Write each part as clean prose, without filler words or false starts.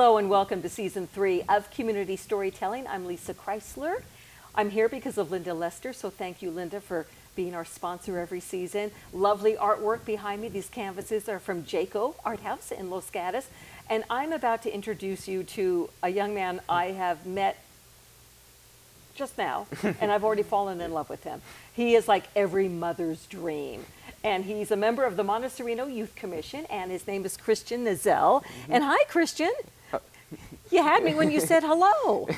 Hello and welcome to Season 3 of Community Storytelling. I'm Lissa Kreisler. I'm here because of Linda Lester, so thank you, Linda, for being our sponsor every season. Lovely artwork behind me. These canvases are from Jaco Art House in Los Gatos. And I'm about to introduce you to a young man I have met just now, and I've already fallen in love with him. He is like every mother's dream. And he's a member of the Monte Sereno Youth Commission, and his name is Christian Nazzal. And hi, Christian. You had me when you said hello.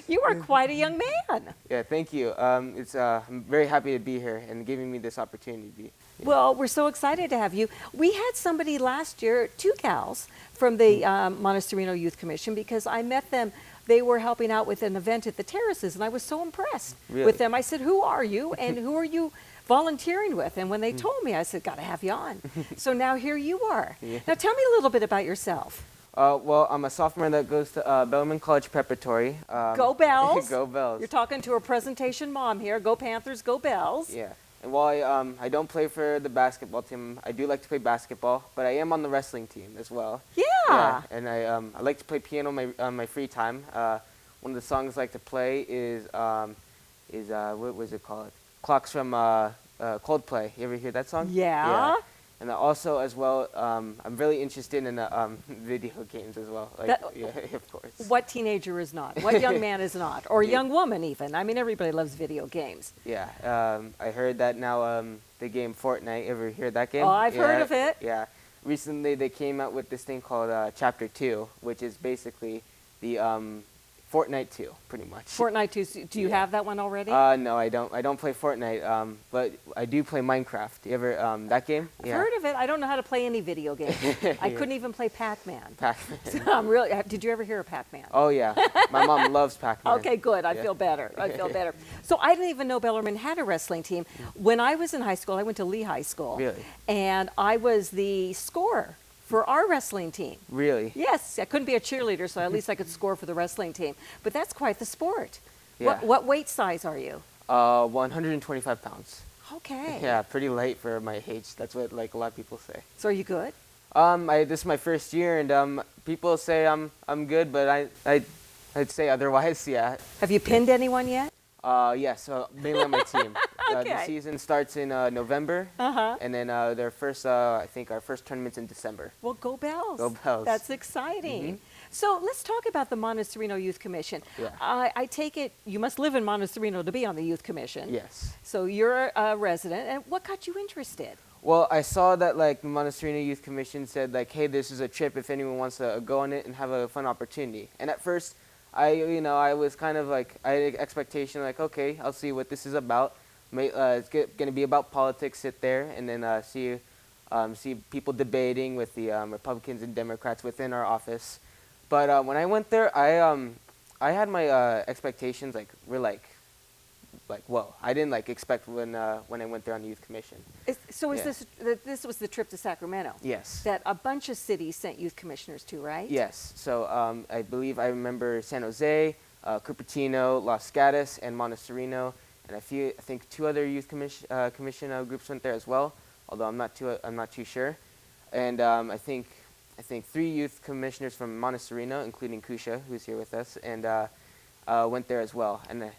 You are quite a young man. Yeah, thank you. I'm very happy to be here and giving me this opportunity to be. Yeah. Well, we're so excited to have you. We had somebody last year, two gals from the Monte Sereno Youth Commission, because I met them. They were helping out with an event at the terraces, and I was so impressed with them. I said, who are you, and who are you volunteering with? And when they told me, I said, got to have you on. So now here you are. Yeah. Now tell me a little bit about yourself. Well, I'm a sophomore that goes to Bellarmine College Preparatory. Go Bells. Go Bells. You're talking to a presentation mom here. Go Panthers, go Bells. Yeah. And while I don't play for the basketball team, I do like to play basketball, but I am on the wrestling team as well. Yeah. And I like to play piano on my free time. One of the songs I like to play is what was it called? Clocks from Coldplay. You ever hear that song? Yeah. And also, as well, I'm really interested in video games as well. Like, yeah, of course. What teenager is not? What young man is not? Or young woman even? I mean, everybody loves video games. Yeah. I heard that now the game Fortnite. Ever hear that game? Oh, I've heard of it. Yeah. Recently, they came out with this thing called Chapter 2, which is basically the Fortnite 2, pretty much. Fortnite 2. Do you have that one already? No, I don't. I don't play Fortnite, but I do play Minecraft. You ever that game? I've heard of it. I don't know how to play any video game. I couldn't even play Pac-Man. Pac-Man. So I'm really. Did you ever hear of Pac-Man? Oh yeah, my mom loves Pac-Man. Okay, good. I feel better. I feel better. So I didn't even know Bellarmine had a wrestling team. When I was in high school, I went to Lee High School. Really? And I was the scorer for our wrestling team. Really? Yes, I couldn't be a cheerleader, so at least I could score for the wrestling team. But that's quite the sport. Yeah. What weight size are you? 125 pounds. Okay. Yeah, pretty light for my age. That's what like a lot of people say. So are you good? This is my first year, and people say I'm good, but I'd say otherwise. Yeah. Have you pinned anyone yet? Yes, mainly on my team. Okay. The season starts in November, and then their first, I think our first tournament's in December. Well, go Bells. Go Bells. That's exciting. So let's talk about the Monte Sereno Youth Commission. Yeah. I take it you must live in Monte Sereno to be on the Youth Commission. Yes. So you're a resident, and what got you interested? Well, I saw that like the Monte Sereno Youth Commission said like, hey, this is a trip if anyone wants to go on it and have a fun opportunity. And at first, I was kind of like, I had an expectation like, okay, I'll see what this is about. It's going to be about politics, sit there, and then see people debating with the Republicans and Democrats within our office. But when I went there, I had my expectations were like, whoa. I didn't expect when I went there on the Youth Commission. This was the trip to Sacramento? Yes. That a bunch of cities sent youth commissioners to, right? Yes. So I believe I remember San Jose, Cupertino, Los Gatos, and Monte Sereno, and I think two other youth commission groups went there as well. Although I'm not too sure. And I think 3 youth commissioners from Monte Sereno, including Kusha, who's here with us, and went there as well. And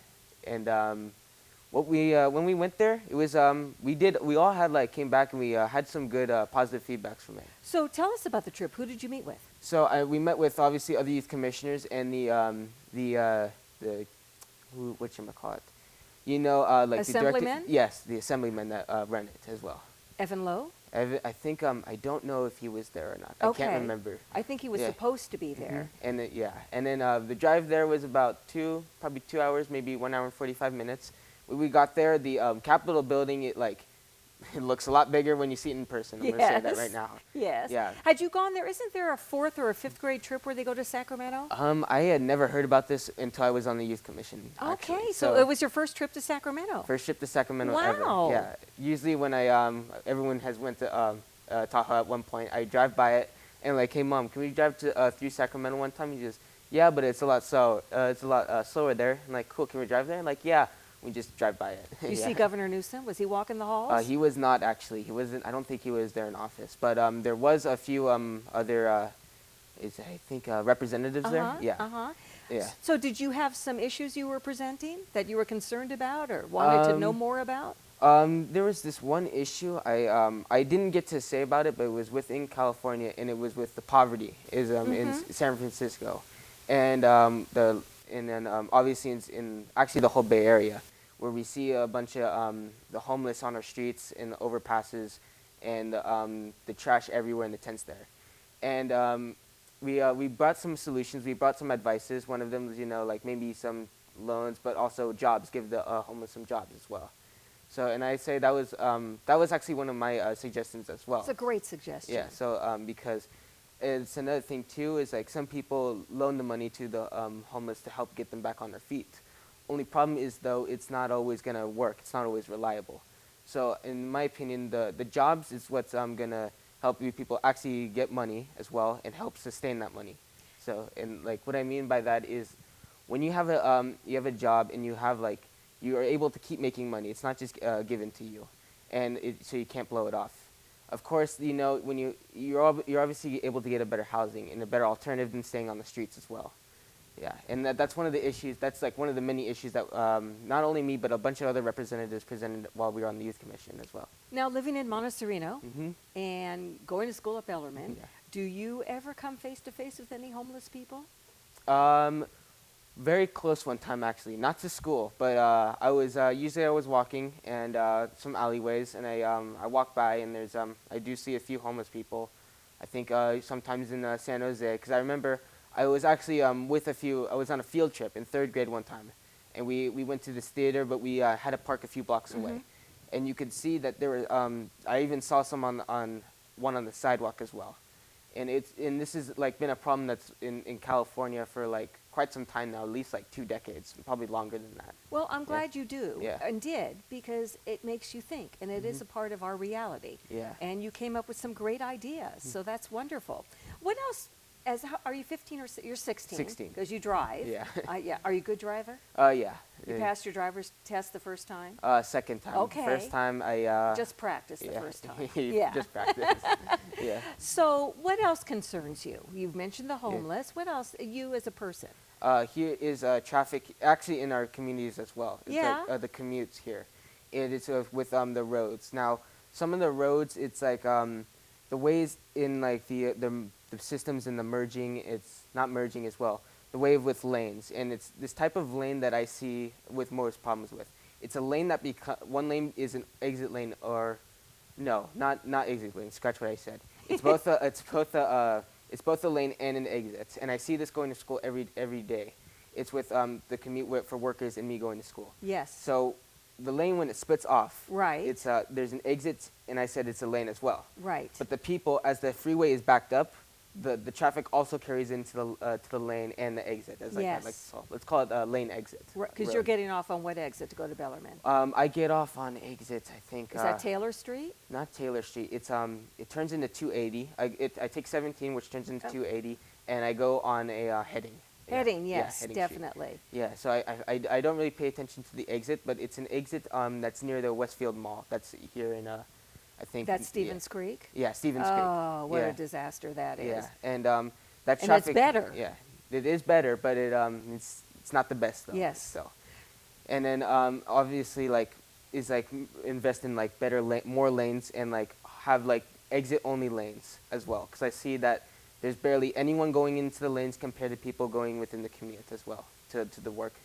when we went there, it was we all had came back and we had some good positive feedbacks from it. So tell us about the trip. Who did you meet with? So we met with obviously other youth commissioners and the whatchamacallit? Assemblymen? Yes, the assemblyman that ran it as well. Evan Lowe? I think I don't know if he was there or not. Okay. I can't remember. I think he was supposed to be there. And then the drive there was about probably 2 hours, maybe 1 hour and 45 minutes. When we got there, the Capitol building, it looks a lot bigger when you see it in person. I'm going to say that right now. Yes. Yeah. Had you gone there? Isn't there a 4th or a 5th grade trip where they go to Sacramento? I had never heard about this until I was on the Youth Commission. Okay, actually. so it was your first trip to Sacramento. First trip to Sacramento ever. Wow. Yeah. Usually when everyone has went to Tahoe at one point, I drive by it and hey, Mom, can we drive through Sacramento one time? He just, yeah, but it's a lot slower there. I'm like, cool, can we drive there? I'm like, yeah. We just drive by it. Did you see Governor Newsom? Was he walking the halls? He was not actually. He wasn't. I don't think he was there in office. But there was a few other is I think representatives there. Yeah, Uh-huh. yeah. So did you have some issues you were presenting that you were concerned about or wanted to know more about? There was this one issue I didn't get to say about it, but it was within California, and it was with the poverty is in San Francisco, and then obviously in actually the whole Bay Area, where we see a bunch of the homeless on our streets in the overpasses, and the trash everywhere in the tents there, and we brought some solutions. We brought some advices. One of them was like maybe some loans, but also jobs. Give the homeless some jobs as well. So, and I say that was actually one of my suggestions as well. It's a great suggestion. Yeah. So because it's another thing too is like some people loan the money to the homeless to help get them back on their feet. Only problem is though it's not always gonna work. It's not always reliable. So in my opinion, the jobs is what's gonna help you people actually get money as well and help sustain that money. So and like what I mean by that is when you have a job and you have like you are able to keep making money. It's not just given to you, and so you can't blow it off. Of course, when you're obviously able to get a better housing and a better alternative than staying on the streets as well. Yeah, and that's one of the issues. That's like one of the many issues that not only me but a bunch of other representatives presented while we were on the youth commission as well. Now, living in Monte Sereno and going to school at Bellarmine, do you ever come face to face with any homeless people? Very close one time actually, not to school, but I was usually I was walking and some alleyways, and I walk by and there's I do see a few homeless people. I think sometimes in San Jose, because I remember I was actually with a few. I was on a field trip in 3rd grade one time, and we went to this theater, but we had to park a few blocks away, and you could see that there were. I even saw some on one on the sidewalk as well, and this has like been a problem that's in California for like quite some time now, at least like 2 decades, probably longer than that. Well, I'm glad you do and did, because it makes you think, and it is a part of our reality. Yeah. And you came up with some great ideas, so that's wonderful. What else? Are you 15 or you're 16? 16. Because you drive. Yeah. Yeah. Are you a good driver? Yeah. You passed your driver's test the first time? Second time. Okay. First time I just practice the first time. Just practice. Yeah. So what else concerns you? You've mentioned the homeless. What else, you as a person? Here is traffic, actually in our communities as well. It's like, the commutes here. And it's with the roads. Now, some of the roads, it's like the ways in like the systems in the merging, it's not merging as well. The way with lanes, and it's this type of lane that I see with most problems with. It's a lane that one lane is an exit lane, or no, not exit lane. Scratch what I said. It's both it's both a lane and an exit, and I see this going to school every day. It's with the commute for workers and me going to school. Yes. So the lane, when it splits off, right, it's there's an exit, and I said it's a lane as well. Right. But the people, as the freeway is backed up, the traffic also carries into the lane and the exit. As yes. Let's call it lane exit. Because you're getting off on what exit to go to Bellarmine? I get off on exit, I think. Is that Taylor Street? Not Taylor Street. It's it turns into 280. I take 17, which turns into 280, and I go on a heading. Heading, yes, heading definitely. Street. Yeah, so I don't really pay attention to the exit, but it's an exit that's near the Westfield Mall. That's here in I think that's Stevens Creek. Yeah, Stevens Creek. Oh, what a disaster that is. Yeah, and that traffic. And it's better. Yeah, it is better, but it's not the best though. Yes. So, and then obviously invest in like more lanes and like have like exit only lanes as well, because I see that there's barely anyone going into the lanes compared to people going within the commute as well to the work,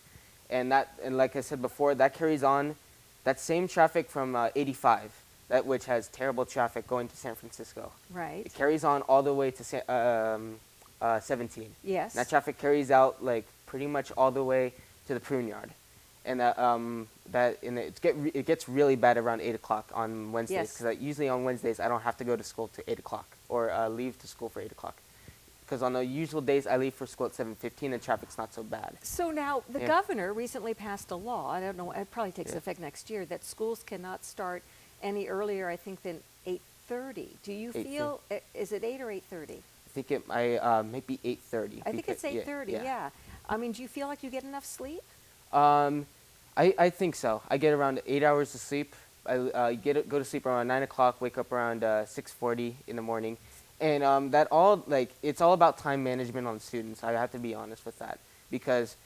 and like I said before, that carries on that same traffic from 85. Which has terrible traffic going to San Francisco. Right. It carries on all the way to 17. Yes. And that traffic carries out like pretty much all the way to the prune yard, and it gets really bad around 8 o'clock on Wednesdays, because usually on Wednesdays I don't have to go to school to 8 o'clock or leave to school for 8 o'clock. Because on the usual days I leave for school at 7:15 and traffic's not so bad. So now the governor recently passed a law. I don't know. It probably takes effect next year, that schools cannot start any earlier, I think, than 8:30. Do you feel, is it 8 or 8:30? I think it might be 8:30. I think it's 8:30, yeah. I mean, do you feel like you get enough sleep? I think so. I get around 8 hours of sleep. I go to sleep around 9 o'clock, wake up around 6:40 in the morning, And that all, like, it's all about time management on students. I have to be honest with that, because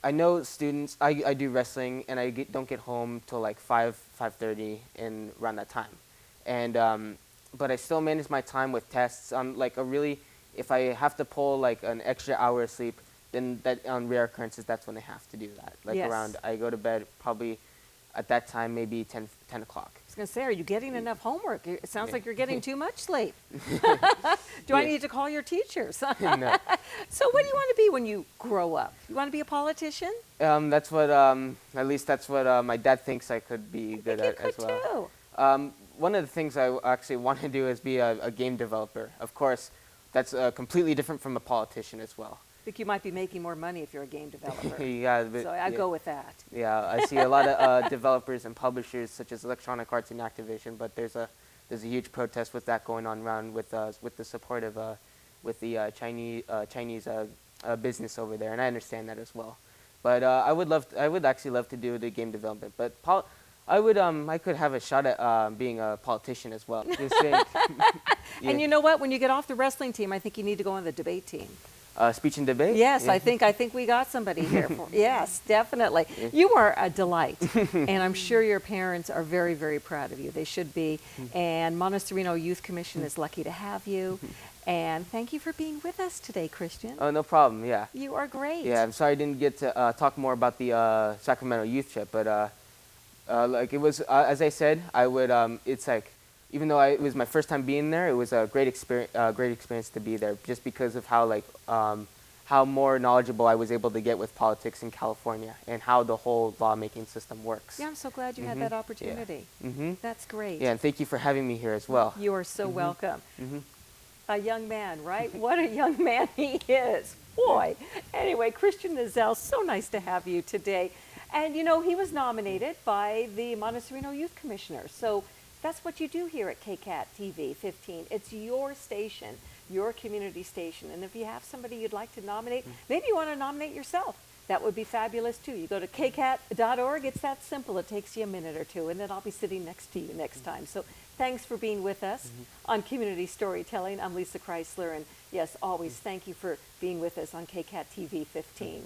I know students, I do wrestling, and don't get home till like 5:30 and around that time. And but I still manage my time with tests. On like a really, if I have to pull like an extra hour of sleep, then that on rare occurrences, that's when I have to do that. Like Yes. around, I go to bed probably at that time, maybe 10 o'clock. I was going to say, are you getting enough homework? It sounds Yeah. like you're getting too much sleep. Do I Yeah. need to call your teachers? No. So what do you want to be when you grow up? You want to be a politician? That's what, at least that's what my dad thinks I could be good I at think as you well. could too. One of the things I actually want to do is be a game developer. Of course, that's completely different from a politician as well. I think you might be making more money if you're a game developer. Yeah, but- So I yeah. go with that. Yeah, I see a lot of developers and publishers such as Electronic Arts and Activision, but there's a huge protest with that going on around with the support of with the Chinese business over there, and I understand that as well. But I would actually love to do the game development, but I could have a shot at being a politician as well. Just saying. Yeah. And you know what? When you get off the wrestling team, I think you need to go on the debate team. Speech and debate? Yes, Yeah. I think we got somebody here. Yes, definitely. Yeah. You are a delight, and I'm sure your parents are very, very proud of you. They should be. And Monte Sereno Youth Commission is lucky to have you. And thank you for being with us today, Christian. Oh, no problem. Yeah. You are great. Yeah, I'm sorry I didn't get to talk more about the Sacramento youth trip, but like it was, as I said, I would. It's like, even though it was my first time being there, it was a great experience to be there, just because of how more knowledgeable I was able to get with politics in California and how the whole lawmaking system works. Yeah, I'm so glad you had that opportunity. Mm-hmm. That's great. Yeah, and thank you for having me here as well. You are so welcome. Mm-hmm. A young man, right? What a young man he is. Boy. Anyway, Christian Nazzal, so nice to have you today. And you know, he was nominated by the Monte Sereno Youth Commissioner. So that's what you do here at KCAT TV 15. It's your station, your community station. And if you have somebody you'd like to nominate, maybe you want to nominate yourself. That would be fabulous too. You go to kcat.org. It's that simple. It takes you a minute or two, and then I'll be sitting next to you next time. So thanks for being with us on Community Storytelling. I'm Lissa Kreisler, and yes, always thank you for being with us on KCAT TV 15.